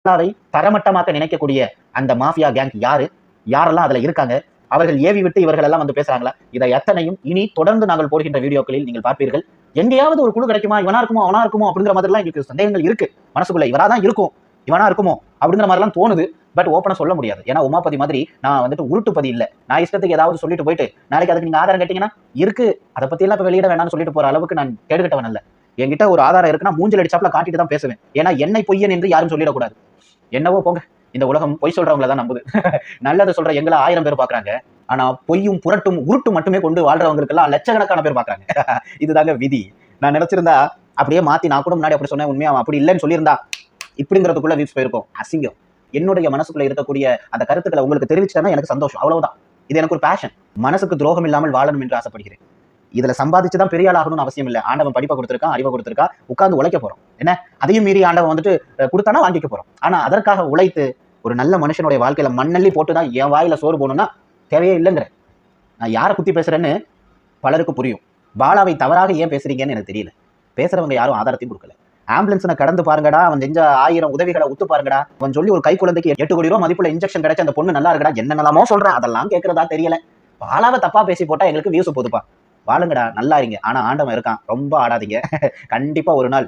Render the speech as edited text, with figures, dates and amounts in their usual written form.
பாலாவை தரமட்டமாக்க நினைக்கக்கூடிய அந்த mafia gang யாரு, யாரெல்லாம் அதுல இருக்காங்க, அவர்கள் ஏவி விட்டு இவர்கள் எல்லாம் வந்து பேசுறாங்களா, இதை எத்தனையும் இனி தொடர்ந்து நாங்கள் போடுகின்ற வீடியோக்களில் நீங்கள் பார்ப்பீர்கள். எங்கேயாவது ஒரு குழு கிடைக்குமா, இவனா இருக்குமோ அவனா இருக்குமோ அப்படிங்கிற மாதிரி எல்லாம் எங்களுக்கு சந்தேகங்கள் இருக்கு. மனசுக்குள்ள இவராதான் இருக்கும், இவனா இருக்குமோ அப்படிங்கிற மாதிரி எல்லாம் தோணுது. பட் ஓப்பனா சொல்ல முடியாது. ஏன்னா உமாபதி மாதிரி நான் வந்துட்டு உருட்டுப்பதி இல்ல. நான் இஷ்டத்துக்கு ஏதாவது சொல்லிட்டு போயிட்டு நாளைக்கு அதுக்கு நீங்க ஆதாரம் கேட்டீங்கன்னா இருக்கு, அதை பத்தி எல்லாம் இப்ப வெளியிட வேணாம்னு சொல்லிட்டு போற அளவுக்கு நான் கேடுகட்டவன் அல்ல. என்கிட்ட ஒரு ஆதாரம் இருக்குன்னா மூஞ்சில் அடிச்சாப்ல காட்டிட்டு தான் பேசுவேன். ஏன்னா என்னை பொய்யன் என்று யாரும் சொல்லிடக்கூடாது. என்னவோ போங்க, இந்த உலகம் பொய் சொல்றவங்கள தான் நம்புது. நல்லதை சொல்ற எங்களை 1000 பேர் பாக்குறாங்க. ஆனா பொய்யும் புரட்டும் உருட்டும் மட்டுமே கொண்டு வாழ்றவங்களுக்கு எல்லாம் லட்சக்கணக்கான பேர் பாக்குறாங்க. இதுதாங்க விதி. நான் நினைச்சிருந்தா அப்படியே மாத்தி நான் கூட முன்னாடி அப்படி சொன்னேன், உண்மையா அப்படி இல்லைன்னு சொல்லியிருந்தா இப்படிங்கிறதுக்குள்ள வீட்ஸ் போயிருக்கும். அசிங்கம். என்னுடைய மனசுக்குள்ள இருக்கக்கூடிய அந்த கருத்துக்களை உங்களுக்கு தெரிவிச்சேன்னா எனக்கு சந்தோஷம், அவ்வளவுதான். இது எனக்கு ஒரு பேஷன். மனசுக்கு துரோகம் இல்லாமல் வாழணும் என்று ஆசைப்படுகிறேன். இதுல சம்பாதிச்சுதான் பெரிய ஆள் ஆகணும்னு அவசியம் இல்லை. ஆண்டவன் படிப்பை கொடுத்திருக்கான், அறிவை கொடுத்திருக்கா, உட்கார்ந்து உழைக்க போறோம். என்ன அதையும் மீறி ஆண்டவன் வந்துட்டு கொடுத்தானா வாங்கிக்க போறோம். ஆனா அதற்காக உழைத்து ஒரு நல்ல மனுஷனுடைய வாழ்க்கையில மண்ணள்ளி போட்டுதான் என் வாயில சோறு போகணும்னா தேவையே இல்லைங்கிற. நான் யாரை குத்தி பேசுறேன்னு பலருக்கு புரியும். பாலாவை தவறாக ஏன் பேசுறீங்கன்னு எனக்கு தெரியல. பேசுறவங்க யாரும் ஆதாரத்தையும் கொடுக்கல. ஆம்புலன்ஸ்னை கடந்து பாருங்கடா, அவன் செஞ்ச 1000 உதவிகளை ஒத்து பாருங்கடா, அவன் சொல்லி ஒரு கை குழந்தைக்கு 8 கோடி ரூபாய் மதிப்புல இன்ஜெக்ஷன் கிடைச்ச அந்த பொண்ணு நல்லா இருக்கடா, என்னென்னலாமோ சொல்றேன், அதெல்லாம் கேட்கறதா தெரியல. பாலாவை தப்பா பேசி போட்டா எங்களுக்கு வியூஸ் போதுப்பா. வாழுங்கடா, நல்லா இருங்க. ஆனா ஆண்டவன் இருக்கான், ரொம்ப ஆடாதீங்க. கண்டிப்பா ஒரு நாள்